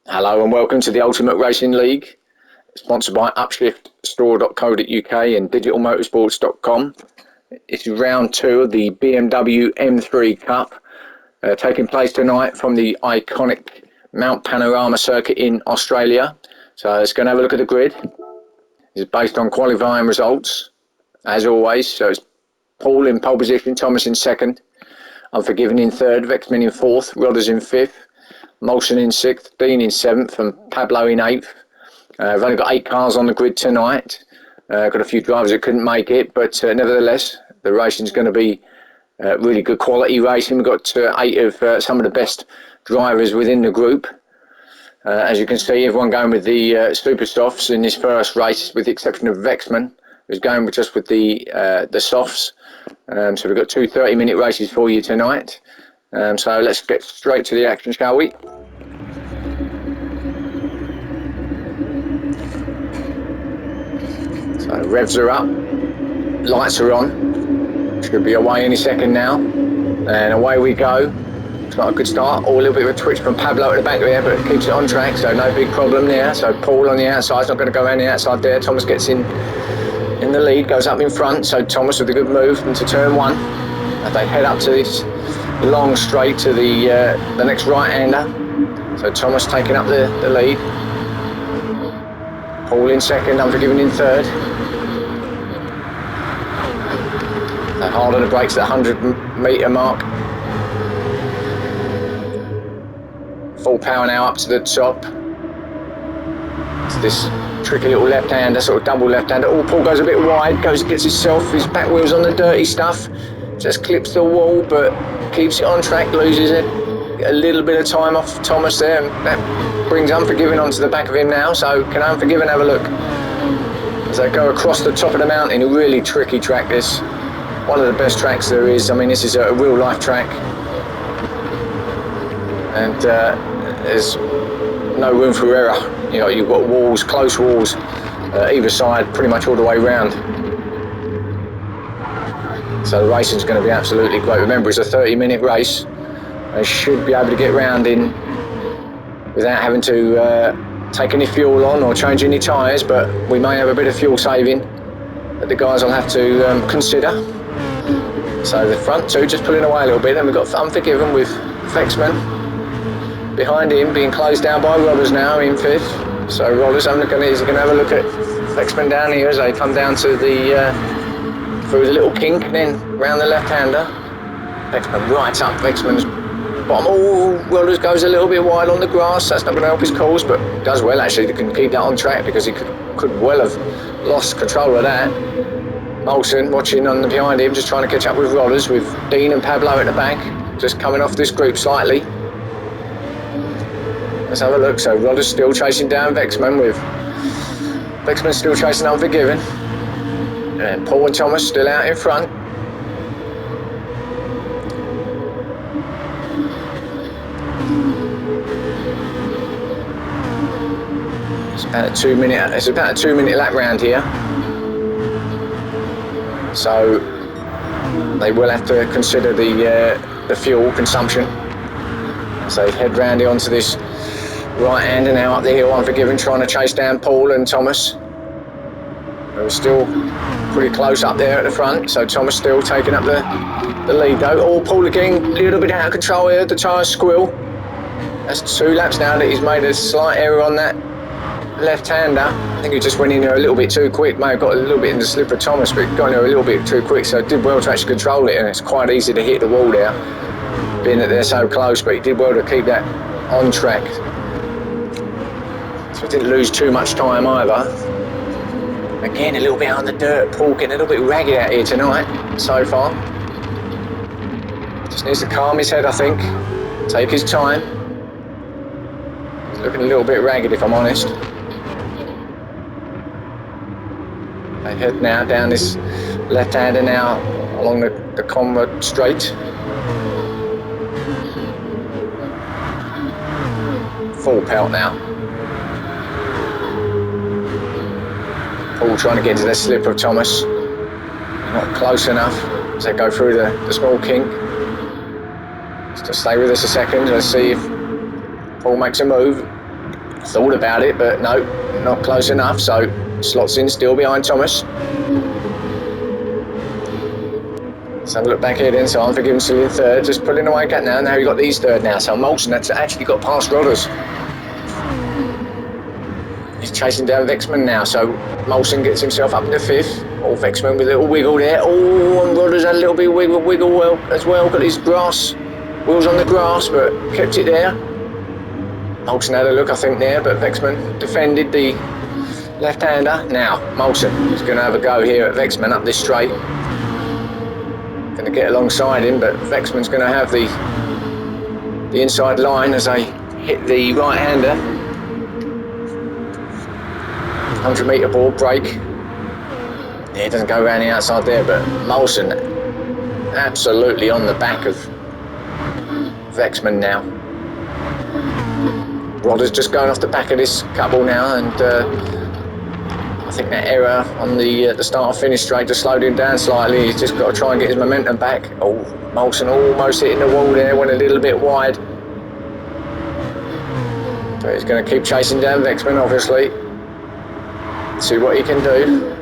Hello and welcome to the Ultimate Racing League, sponsored by upshiftstore.co.uk and digitalmotorsports.com. It's round two of the BMW M3 Cup, taking place tonight from the iconic Mount Panorama circuit in Australia. So let's go and have a look at the grid. It's based on qualifying results, as always. So it's Paul in pole position, Thomas in second, Unforgiven in third, Vexman in fourth, Rodders in fifth, Molson in sixth, Dean in seventh, and Pablo in eighth. We've only got 8 cars on the grid tonight. Got a few drivers that couldn't make it, but nevertheless, the racing's going to be really good quality racing. We've got 8 of some of the best drivers within the group. As you can see, everyone going with the super softs in this first race, with the exception of Vexman, who's going just with the softs. So we've got 2 30-minute races for you tonight. So let's get straight to the action, shall we? So revs are up, lights are on, should be away any second now, and away we go. It's not a good start, or a little bit of a twitch from Pablo at the back there, but keeps it on track, so no big problem there. So Paul on the outside, is not going to go around the outside there. Thomas gets in the lead, goes up in front, so Thomas with a good move into turn 1, as they head up to this long straight to the next right-hander. So Thomas taking up the lead. Paul in second, Unforgiven in third. So hard on the brakes at the 100-metre mark. Full power now up to the top. It's this tricky little left-hander, sort of double left-hander. Oh, Paul goes a bit wide, gets himself, his back wheels on the dirty stuff. Just clips the wall, but keeps it on track, loses it. A little bit of time off Thomas there, and that brings Unforgiven onto the back of him now. So can Unforgiven have a look as they go across the top of the mountain? A really tricky track, this. One of the best tracks there is. I mean, this is a real life track, and there's no room for error. You know, you've got walls, close walls, either side, pretty much all the way round. So the racing's going to be absolutely great. Remember, it's a 30-minute race. They should be able to get round in without having to take any fuel on or change any tyres, but we may have a bit of fuel saving that the guys will have to consider. So the front 2 just pulling away a little bit. Then we've got Unforgiven with Vexman behind him, being closed down by Rodders now in 5th. So Rodders is going to have a look at Vexman down here as they come down to the through the little kink, and then round the left-hander. Vexman right up Vexman's bottom. Oh, Rodders goes a little bit wide on the grass. That's not going to help his cause, but does well actually to keep that on track, because he could well have lost control of that. Molson watching on the behind him, just trying to catch up with Rodders, with Dean and Pablo at the back, just coming off this group slightly. Let's have a look. So Rodders still chasing down Vexman, with Vexman still chasing Unforgiven, and Paul and Thomas still out in front. It's about a 2-minute lap round here. So they will have to consider the fuel consumption. So they head round here onto this right hander now up the hill, Unforgiven, trying to chase down Paul and Thomas. They're still pretty close up there at the front, so Thomas still taking up the lead though. Oh, Paul again, a little bit out of control here, the tyres squeal. That's 2 laps now that he's made a slight error on that left-hander. I think he just went in there a little bit too quick. May have got a little bit in the slip of Thomas, but got in there a little bit too quick, so did well to actually control it, and it's quite easy to hit the wall there, being that they're so close, but he did well to keep that on track. So he didn't lose too much time either. Again, a little bit out on the dirt. Paul getting a little bit ragged out here tonight so far. Just needs to calm his head, I think. Take his time. He's looking a little bit ragged, if I'm honest. They head now down this left-hander now along the Convert Straight. Full pelt now. Paul trying to get into the slip of Thomas. Not close enough as they go through the small kink. Just stay with us a second. Let's see if Paul makes a move. Thought about it, but no, not close enough, so slots in still behind Thomas. Let's have a look back here then. So Unforgiven still in third, just pulling away gap now. Now we've got these third now. So Molson that's actually got past Rodders. He's chasing down Vexman now, so Molson gets himself up into fifth. Oh, Vexman with a little wiggle there. Oh, and Rodders had a little bit of wiggle well as well. Got his grass, wheels on the grass, but kept it there. Molson had a look, I think, there, but Vexman defended the left-hander. Now, Molson is going to have a go here at Vexman up this straight. Going to get alongside him, but Vexman's going to have the inside line as they hit the right-hander. 100-metre ball break. Yeah, it doesn't go around the outside there, but Molson absolutely on the back of Vexman now. Rodder's just going off the back of this couple now, and I think that error on the start of finish straight just slowed him down slightly. He's just got to try and get his momentum back. Oh, Molson almost hitting the wall there, went a little bit wide. But he's going to keep chasing down Vexman, obviously. See what he can do.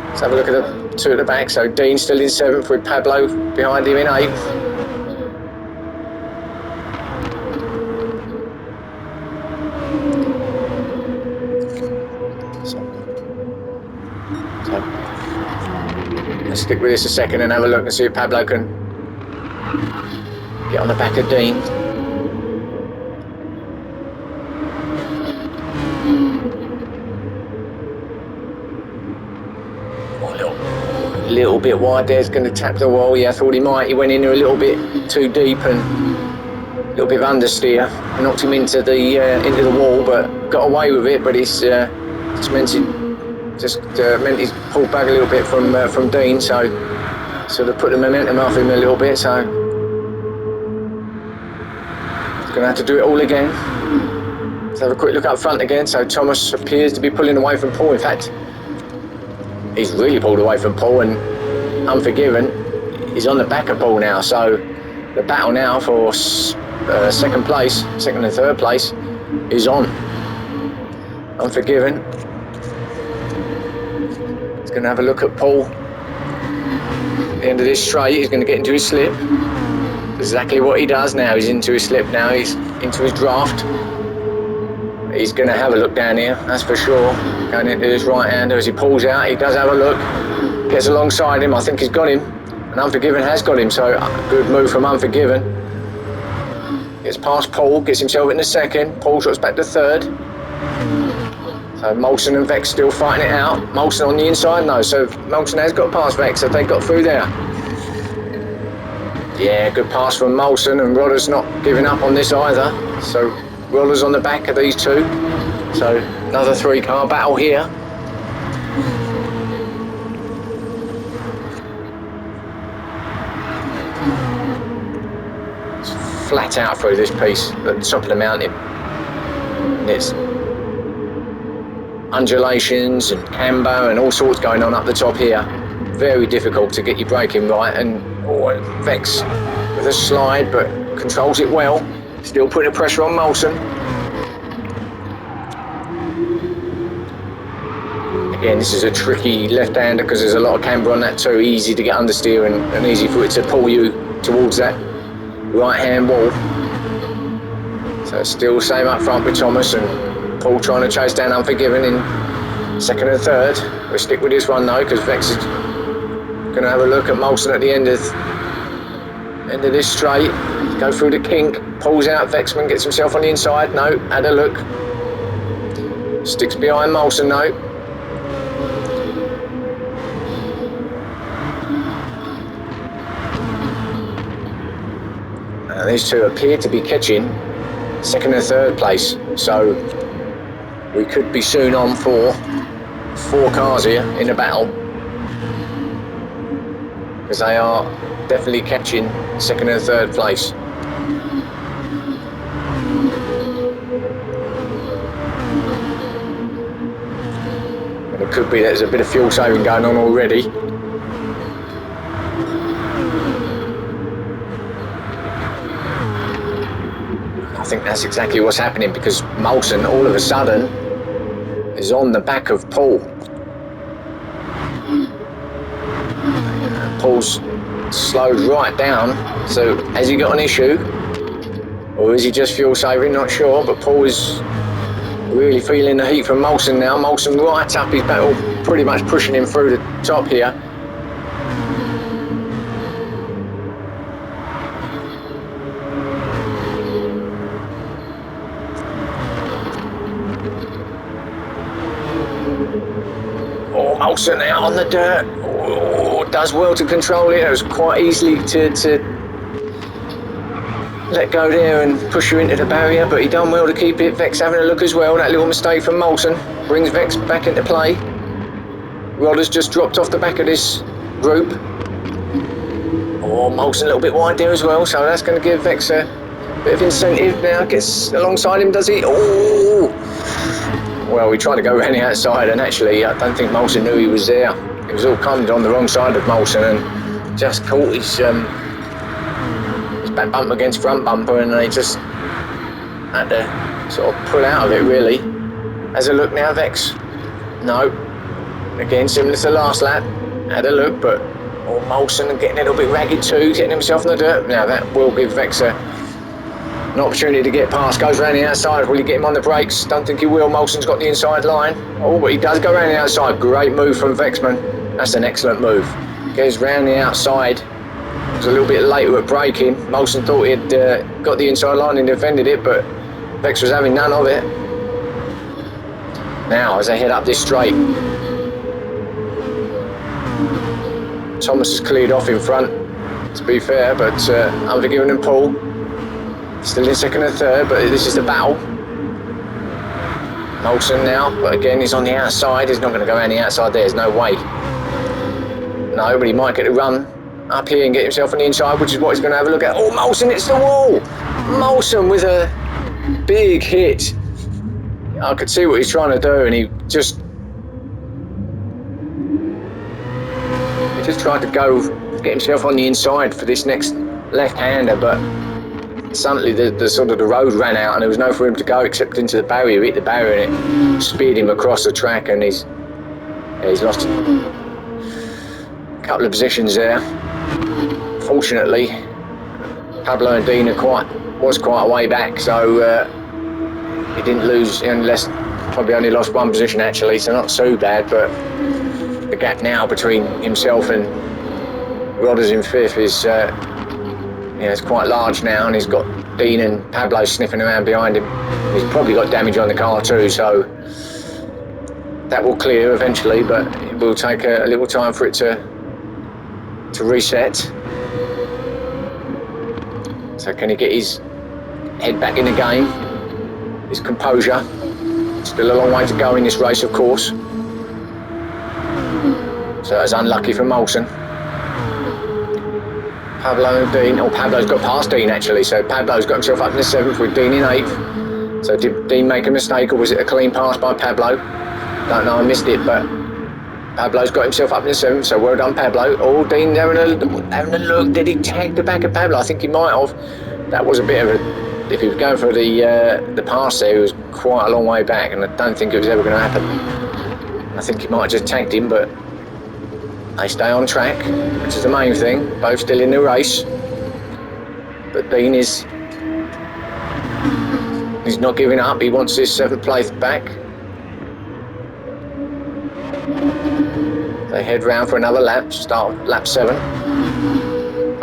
Let's have a look at the two at the back. So Dean still in seventh with Pablo behind him in eighth. Let's stick with this a second and have a look and see if Pablo can get on the back of Dean. Oh, a little bit wide there, it's going to tap the wall. Yeah, I thought he might. He went in there a little bit too deep and a little bit of understeer. Knocked him into the wall, but got away with it. But it's just meant he's pulled back a little bit from Dean, so sort of put the momentum off him a little bit. So he's going to have to do it all again. Let's have a quick look up front again. So Thomas appears to be pulling away from Paul. In fact, he's really pulled away from Paul, and Unforgiven is on the back of Paul now. So the battle now for second and third place is on. Unforgiven. Going to have a look at Paul. At the end of this straight, he's going to get into his slip. Exactly what he does now. He's into his slip now. He's into his draft. He's going to have a look down here, that's for sure. Going into his right-hander as he pulls out. He does have a look. Gets alongside him. I think he's got him. And Unforgiven has got him. So good move from Unforgiven. Gets past Paul. Gets himself into second. Paul drops back to third. So Molson and Vex still fighting it out. Molson on the inside, no. So Molson has got past Vex, so they got through there. Yeah, good pass from Molson, and Rodder's not giving up on this either. So Rodder's on the back of these two. So another three-car battle here. It's flat out through this piece at the top of the mountain. And it's undulations and camber and all sorts going on up the top here. Very difficult to get your braking right, and Vex with a slide, but controls it well. Still putting the pressure on Molson. Again, this is a tricky left-hander because there's a lot of camber on that too. Easy to get understeer and easy for it to pull you towards that right-hand wall. So still same up front with Thomas and Paul trying to chase down Unforgiven in second and third. We'll stick with this one though, because Vex is going to have a look at Molson at the end of this straight. Go through the kink, pulls out. Vexman gets himself on the inside. No, had a look. Sticks behind Molson though. These two appear to be catching second and third place. So we could be soon on for 4 cars here in a battle, because they are definitely catching second and third place. And it could be that there's a bit of fuel saving going on already. I think that's exactly what's happening, because Molson all of a sudden is on the back of Paul. Paul's slowed right down. So has he got an issue, or is he just fuel saving? Not sure, but Paul is really feeling the heat from Molson now. Molson right up his battle, pretty much pushing him through the top here. Oh, Molson out on the dirt. Oh, does well to control it. It was quite easily to let go there and push you into the barrier, but he done well to keep it. Vex having a look as well. That little mistake from Molson brings Vex back into play. Rod has just dropped off the back of this group. Oh, Molson a little bit wide there as well, so that's going to give Vex a bit of incentive now. Gets alongside him, does he? Oh! Well, we tried to go around the outside, and actually I don't think Molson knew he was there. It was all coming on the wrong side of Molson and just caught his back bumper against front bumper, and they just had to sort of pull out of it, really. Has a look now, Vex? No. Again, similar to the last lap. Had a look, but Molson getting a little bit ragged too, getting himself in the dirt. Now that will give Vex an opportunity to get past. Goes round the outside. Will he get him on the brakes? Don't think he will. Molson's got the inside line. Oh, but he does go round the outside. Great move from Vexman. That's an excellent move. Goes round the outside. Was a little bit later at braking. Molson thought he'd got the inside line and defended it, but Vex was having none of it. Now, as they head up this straight, Thomas has cleared off in front, to be fair, but Unforgiven and Paul still in second and third, but this is the battle. Molson now, but again, he's on the outside. He's not going to go around the outside there. There's no way. No, but he might get a run up here and get himself on the inside, which is what he's going to have a look at. Oh, Molson hits the wall! Molson with a big hit. I could see what he's trying to do, and he just tried to get himself on the inside for this next left-hander, but suddenly the sort of the road ran out and there was no for him to go except into the barrier. Hit the barrier and it speared him across the track, and he's lost a couple of positions there. Fortunately, Pablo and Dean was quite a way back, so he didn't lose, probably only lost one position actually, so not so bad, but the gap now between himself and Rodders in fifth is it's quite large now, and he's got Dean and Pablo sniffing around behind him. He's probably got damage on the car too, so that will clear eventually, but it will take a little time for it to reset. So can he get his head back in the game, his composure? Still a long way to go in this race, of course. So that's unlucky for Molson. Pablo and Dean. Oh, Pablo's got past Dean actually, so Pablo's got himself up in the seventh with Dean in eighth. So did Dean make a mistake, or was it a clean pass by Pablo? Don't know, I missed it, but Pablo's got himself up in the seventh, so well done, Pablo. Oh, Dean having a look. Did he tag the back of Pablo? I think he might have. That was a bit of a... If he was going for the pass there, he was quite a long way back, and I don't think it was ever going to happen. I think he might have just tagged him, but they stay on track, which is the main thing. Both still in the race, but Dean he's not giving up. He wants his seventh place back. They head round for another lap. Start lap 7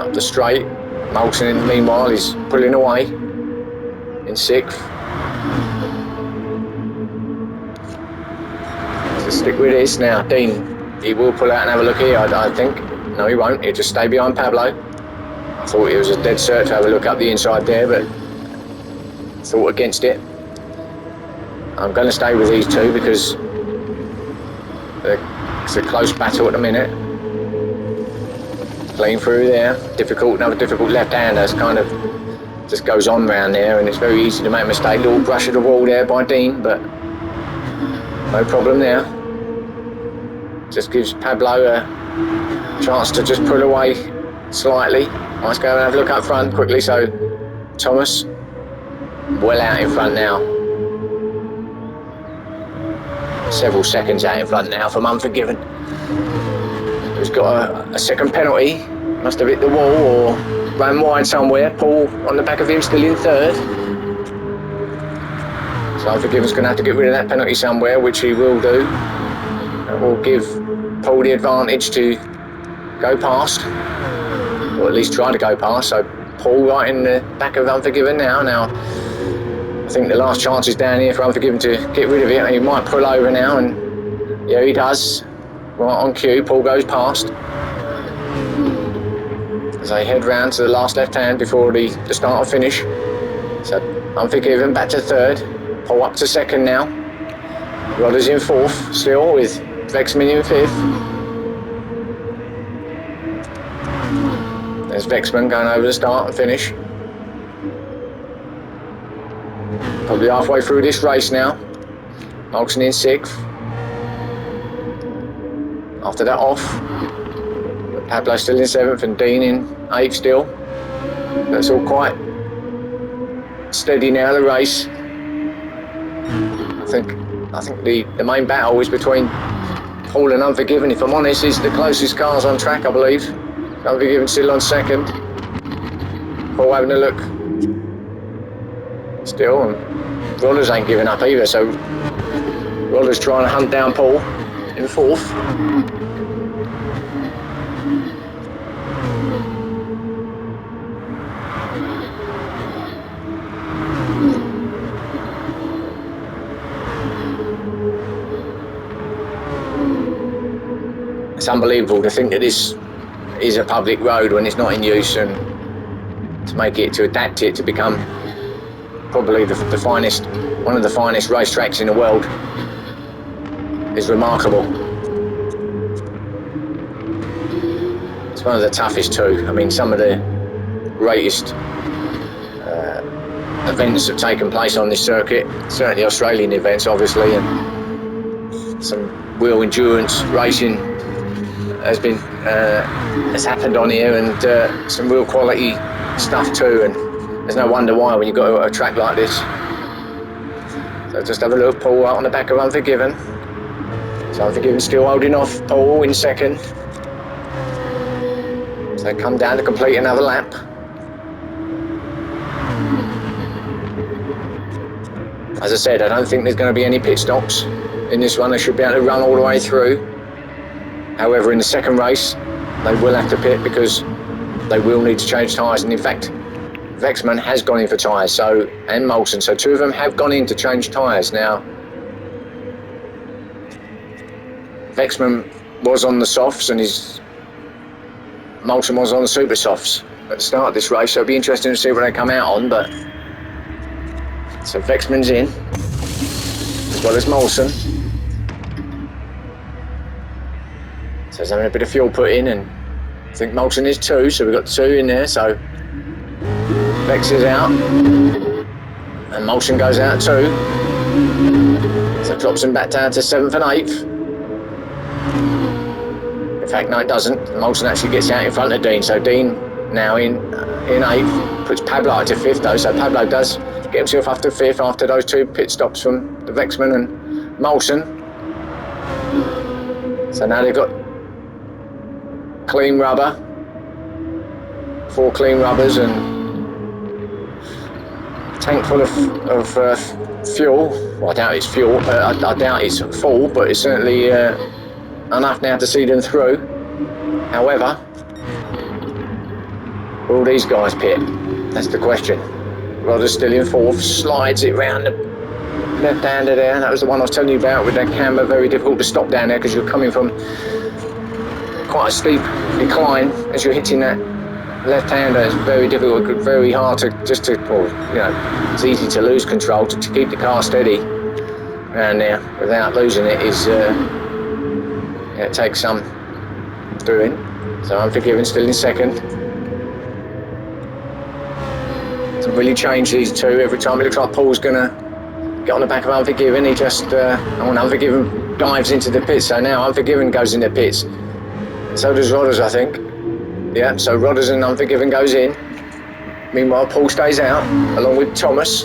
up the straight. Molson, meanwhile, is pulling away in 6th. So stick with this now. Dean, he will pull out and have a look here, I think. No, he won't. He'll just stay behind Pablo. I thought it was a dead cert to have a look up the inside there, but thought against it. I'm going to stay with these two because it's a close battle at the minute. Playing through there. Another difficult left-hander. It's kind of just goes on round there, and it's very easy to make a mistake. Little brush of the wall there by Dean, but no problem there. Just gives Pablo a chance to just pull away slightly. Let's go and have a look up front quickly. So Thomas Well out in front now. Several seconds out in front now from Unforgiven. Who's got a second penalty. Must have hit the wall or ran wide somewhere. Paul on the back of him, still in third. So Unforgiven's going to have to get rid of that penalty somewhere, which he will do. That will give Paul the advantage to go past, or at least try to go past. So Paul right in the back of Unforgiven now. I think the last chance is down here for Unforgiven to get rid of it. He might pull over now, and yeah, he does. Right on cue, Paul goes past. As they head round to the last left hand before the start or finish. So Unforgiven back to third. Paul up to second now. Rodders in fourth still, with Vexman in fifth. There's Vexman going over the start and finish. Probably halfway through this race now. Molson in sixth. After that off. Pablo still in seventh and Dean in eighth still. That's all quite steady now, the race. I think the main battle is between Paul and Unforgiven, if I'm honest. Is the closest cars on track, I believe. Unforgiven still on second. Paul having a look still, and Rollers ain't giving up either, so Rollers trying to hunt down Paul in fourth. It's unbelievable to think that this is a public road when it's not in use, and to adapt it to become probably the finest, one of the finest racetracks in the world is remarkable. It's one of the toughest too. I mean, some of the greatest events have taken place on this circuit, certainly Australian events obviously, and some real endurance racing has happened on here, and some real quality stuff too, and there's no wonder why when you've got a track like this. So just have a look, Paul out on the back of Unforgiven. So Unforgiven still holding off Paul in second. So they come down to complete another lap. As I said, I don't think there's going to be any pit stops in this one. They should be able to run all the way through. However, in the second race, they will have to pit because they will need to change tyres. And in fact, Vexman has gone in for tyres, and Molson. So two of them have gone in to change tyres. Now, Vexman was on the softs and Molson was on the super softs at the start of this race. So it'll be interesting to see what they come out on. But so Vexman's in, as well as Molson. So there's having a bit of fuel put in, and I think Molson is too, so we've got two in there. So Vex is out, and Molson goes out too. So it drops him back down to 7th and 8th. In fact, no, it doesn't. Molson actually gets out in front of Dean. So Dean now in 8th, puts Pablo up to 5th though. So Pablo does get himself up to 5th after those two pit stops from the Vexman and Molson. So now they've got clean rubber, 4 clean rubbers, and a tank full of fuel. Well, I doubt it's fuel, I doubt it's full, but it's certainly enough now to see them through. However, will these guys pit? That's the question. Rodder's still in 4th, slides it round the left-hander there. That was the one I was telling you about with that camber. Very difficult to stop down there because you're coming from quite a steep decline as you're hitting that left-hander. It's very difficult, very hard to it's easy to lose control. To keep the car steady around there without losing it it takes some doing. So Unforgiven still in second. Doesn't really change these two. Every time it looks like Paul's gonna get on the back of Unforgiven, he just Unforgiven dives into the pits. So now Unforgiven goes in the pits. So does Rodders, I think. Yeah, so Rodders and Unforgiven goes in. Meanwhile, Paul stays out, along with Thomas.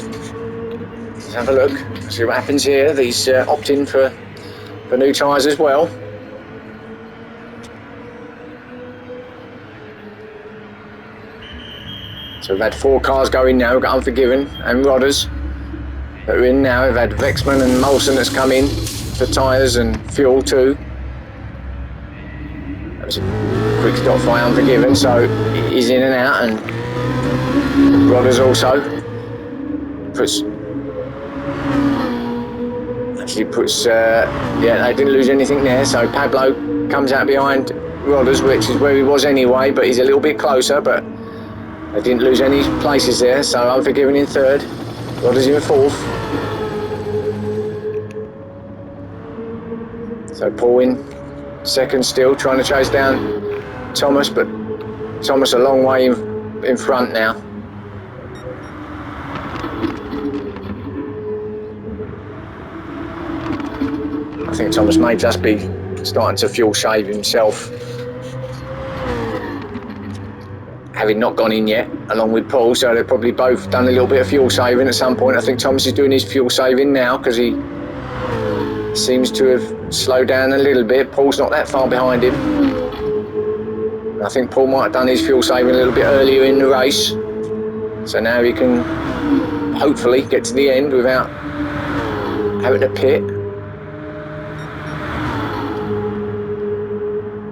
Let's have a look, see what happens here. These opt in for new tyres as well. So we've had 4 cars go in now. We've got Unforgiven and Rodders that are in now. We've had Vexman and Molson that's come in for tyres and fuel too. That was a quick stop by Unforgiven, so he's in and out, and Rodders also puts, yeah, they didn't lose anything there, so Pablo comes out behind Rodders, which is where he was anyway, but he's a little bit closer, but they didn't lose any places there, so Unforgiven in 3rd, Rodders in 4th. So Paul in 2nd still, trying to chase down Thomas, but Thomas a long way in front now. I think Thomas may just be starting to fuel save himself, having not gone in yet, along with Paul, so they've probably both done a little bit of fuel saving at some point. I think Thomas is doing his fuel saving now because he seems to have slowed down a little bit. Paul's not that far behind him. I think Paul might have done his fuel saving a little bit earlier in the race, so now he can hopefully get to the end without having to pit.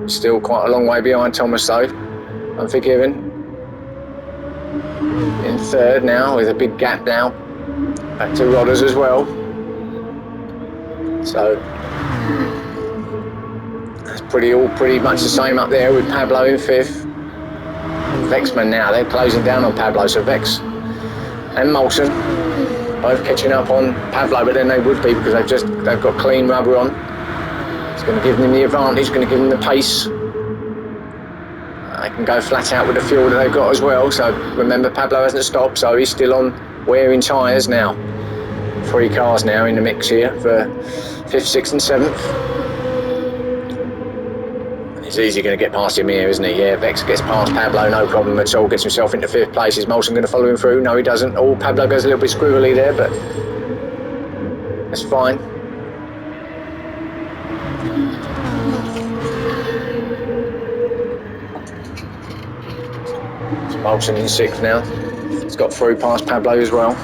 Still quite a long way behind Thomas though, Unforgiven. In 3rd now, with a big gap now, back to Rodders as well. So that's pretty much the same up there, with Pablo in 5th. Vexman now, they're closing down on Pablo, so Vex and Molson both catching up on Pablo, but then they would be because they've got clean rubber on. It's going to give them the advantage, going to give them the pace. They can go flat out with the fuel that they've got as well. So remember, Pablo hasn't stopped, so he's still on wearing tyres now. 3 cars now in the mix here for 5th, 6th and 7th. And he's easily going to get past him here, isn't he? Yeah, Vex gets past Pablo, no problem at all. Gets himself into 5th place. Is Molson going to follow him through? No, he doesn't. Oh, Pablo goes a little bit squirrely there, but that's fine. Molson in 6th now. He's got through past Pablo as well.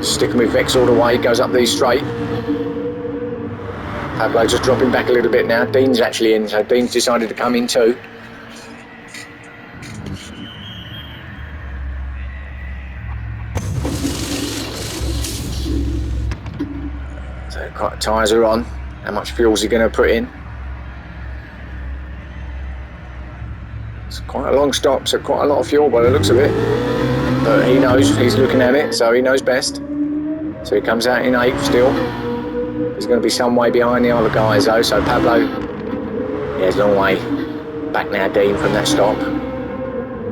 Sticking with Vex all the way, goes up these straight. Pablo just dropping back a little bit now. Dean's actually in, so Dean's decided to come in too. So tyres are on. How much fuel is he going to put in? It's quite a long stop, so quite a lot of fuel by the looks of it. But he knows, he's looking at it, so he knows best. So he comes out in 8th still. He's going to be some way behind the other guys though, so Pablo, yeah, he's a long way back now, Dean, from that stop.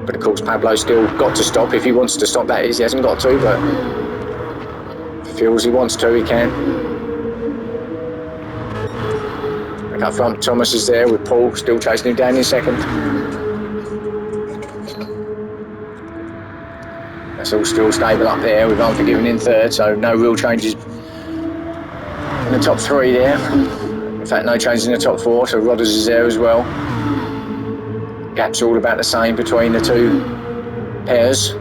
But of course Pablo's still got to stop if he wants to stop, that is. He hasn't got to, but if he feels he wants to, he can. Back up front, Thomas is there with Paul still chasing him down in 2nd. That's all still stable up there with Unforgiven in 3rd, so no real changes in the top 3 there. In fact, no changes in the top 4, so Rodders is there as well. Gap's all about the same between the 2 pairs.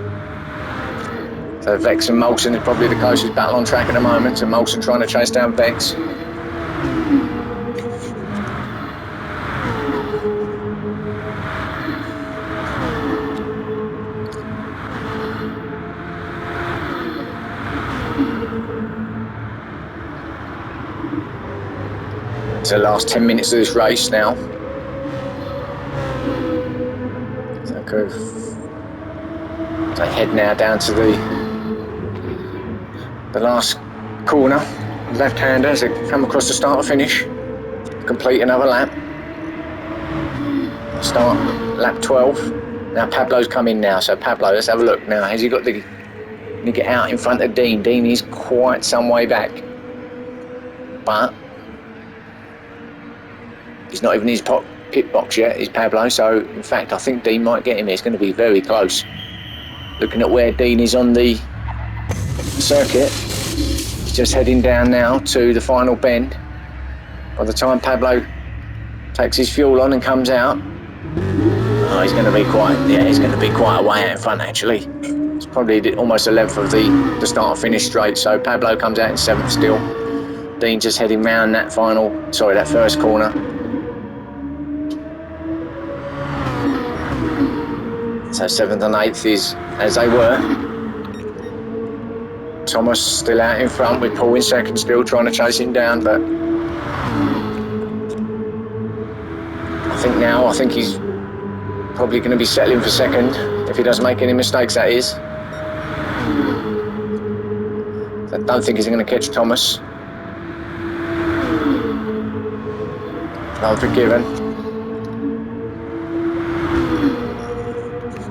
So Vex and Molson is probably the closest battle on track at the moment, and Molson trying to chase down Vex. It's the last 10 minutes of this race now. So they head now down to the last corner, left-hander, as they come across the start or finish. Complete another lap. Start lap 12. Now Pablo's come in now, so Pablo, let's have a look now. Has he got the... Can he get out in front of Dean? Dean is quite some way back. But he's not even in his pit box yet, is Pablo, so in fact I think Dean might get him. It's going to be very close. Looking at where Dean is on the circuit. He's just heading down now to the final bend. By the time Pablo takes his fuel on and comes out, oh, he's going to be quite a way out in front actually. It's probably almost a length of the start finish straight. So Pablo comes out in 7th still. Dean just heading round that first corner. So 7th and 8th is as they were. Thomas still out in front with Paul in 2nd still, trying to chase him down, but I think he's probably going to be settling for 2nd if he doesn't make any mistakes, that is. I don't think he's going to catch Thomas. Unforgiven.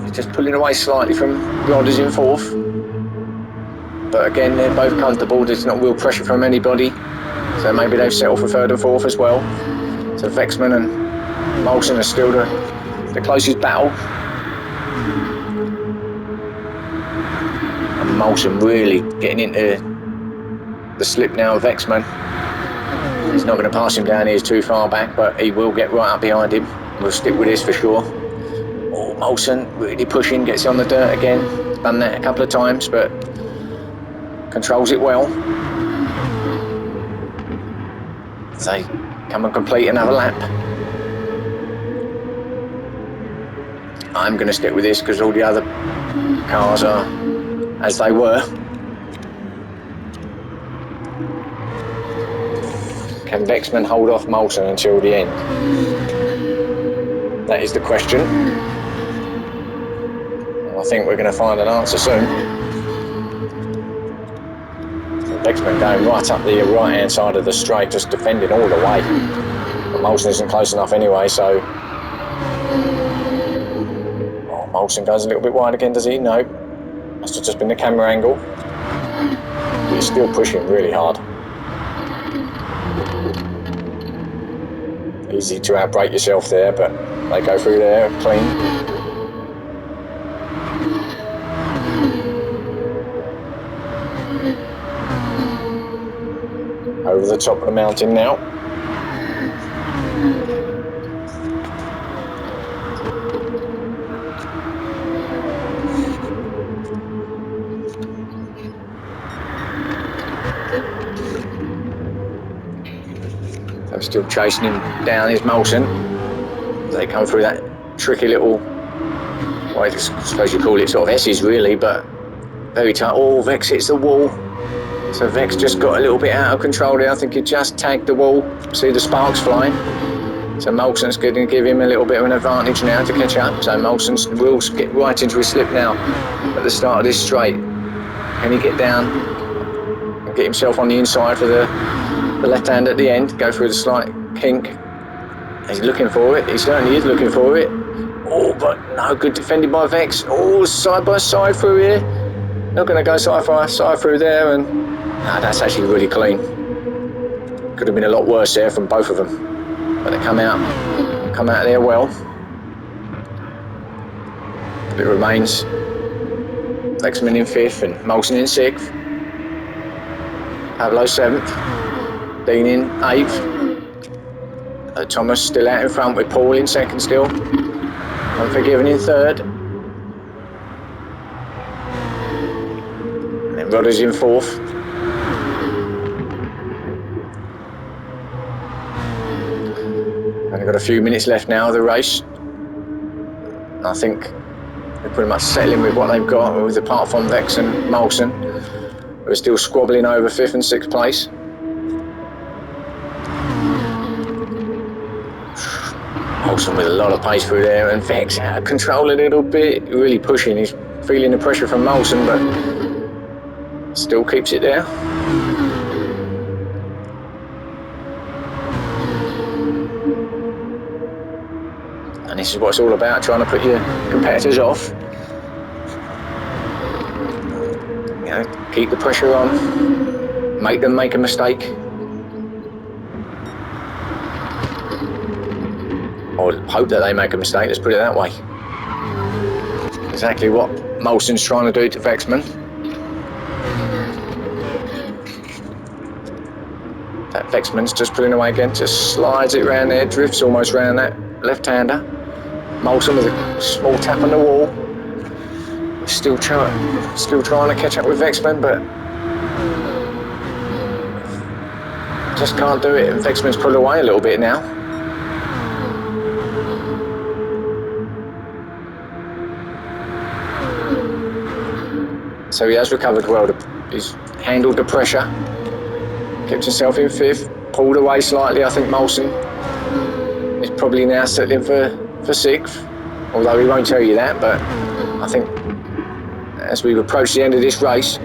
He's just pulling away slightly from Rodders in 4th. But again, they're both comfortable. There's not real pressure from anybody. So maybe they've settled for 3rd and 4th as well. So Vexman and Molson are still the closest battle. And Molson really getting into the slip now of Vexman. He's not going to pass him down, he's too far back, but he will get right up behind him. We'll stick with this for sure. Oh, Molson really pushing, gets on the dirt again. Done that a couple of times, but controls it well. So come and complete another lap. I'm going to stick with this because all the other cars are as they were. Can Vexman hold off Molson until the end? That is the question. I think we're going to find an answer soon. Vexman going right up the right hand side of the straight, just defending all the way. But Molson isn't close enough anyway, so... Oh, Molson goes a little bit wide again, does he? No. Must have just been the camera angle. He's still pushing really hard. Easy to outbrake yourself there, but they go through there clean. Over the top of the mountain now. I'm still chasing him down, is Molson. They come through that tricky little, well, I suppose you call it sort of S's really, but very tight. Oh, Vex hits the wall. So Vex just got a little bit out of control there. I think he just tagged the wall. See the sparks flying. So Molson's going to give him a little bit of an advantage now to catch up. So Molson will get right into his slip now at the start of this straight. Can he get down and get himself on the inside for the left hand at the end? Go through the slight kink. He's looking for it. He certainly is looking for it. Oh, but no, good defended by Vex. Oh, side by side through here. Not going to go side by side through there, and no, that's actually really clean. Could have been a lot worse there from both of them, but they come out there well. But it remains Vexman in 5th and Molson in 6th. Pablo 7th. Dean in 8th. Thomas still out in front with Paul in 2nd still. Unforgiven in 3rd. And then Rodders in 4th. Only got a few minutes left now of the race. And I think they're pretty much settling with what they've got, with apart from Vex and Molson, who are still squabbling over 5th and 6th place. Molson with a lot of pace through there, and Vex out of control a little bit, really pushing. He's feeling the pressure from Molson, but still keeps it there. And this is what it's all about, trying to put your competitors off. You know, keep the pressure on, make them make a mistake. Or hope that they make a mistake, let's put it that way. Exactly what Molson's trying to do to Vexman. That Vexman's just pulling away again, just slides it round there, drifts almost round that left-hander. Molson with a small tap on the wall. Still trying to catch up with Vexman, but just can't do it. And Vexman's pulled away a little bit now. So he has recovered well. He's handled the pressure, kept himself in 5th, pulled away slightly. I think Molson is probably now settling for 6th, although he won't tell you that. But I think as we approach the end of this race,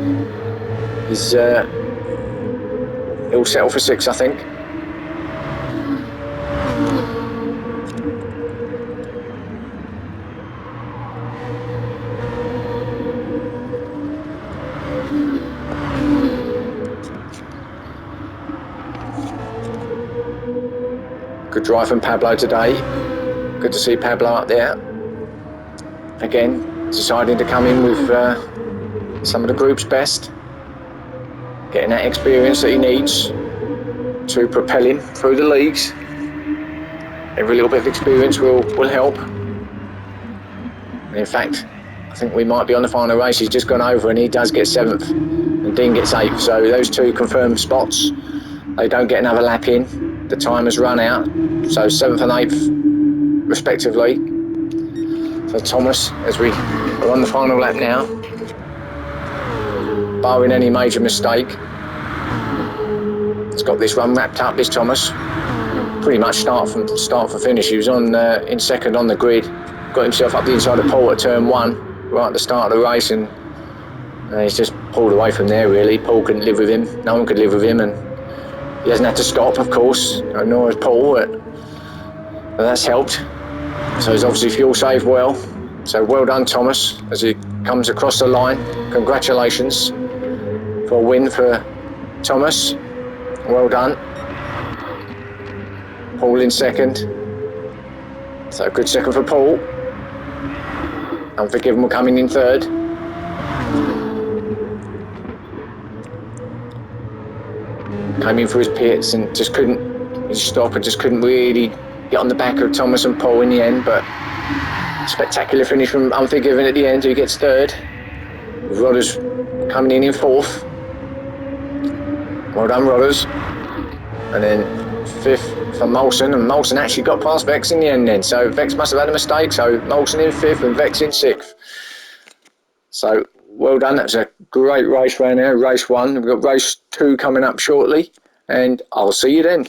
he'll settle for 6th, I think. Good drive from Pablo today. Good to see Pablo up there. Again, deciding to come in with some of the group's best. Getting that experience that he needs to propel him through the leagues. Every little bit of experience will help. And in fact, I think we might be on the final race. He's just gone over and he does get 7th and Dean gets 8th. So those 2 confirmed spots. They don't get another lap in. The time has run out. So 7th and 8th respectively. So Thomas, as we are on the final lap now, barring any major mistake, he's got this run wrapped up, this Thomas. Pretty much start for finish. He was on in 2nd on the grid, got himself up the inside of Paul at turn 1, right at the start of the race, and he's just pulled away from there really. Paul couldn't live with him, no one could live with him, and he hasn't had to stop, of course, nor has Paul, but that's helped. So he's obviously fuel saved well. So well done, Thomas, as he comes across the line. Congratulations for a win for Thomas. Well done. Paul in 2nd. So a good 2nd for Paul. Unforgiven coming in 3rd. Came in for his pits and just couldn't stop and just couldn't really get on the back of Thomas and Paul in the end, but spectacular finish from Unforgiven at the end, who gets 3rd. Rodders coming in 4th. Well done, Rodders. And then 5th for Molson, and Molson actually got past Vex in the end then, so Vex must have had a mistake, so Molson in 5th and Vex in 6th. So well done, that's a great race round there, race 1. We've got race 2 coming up shortly, and I'll see you then.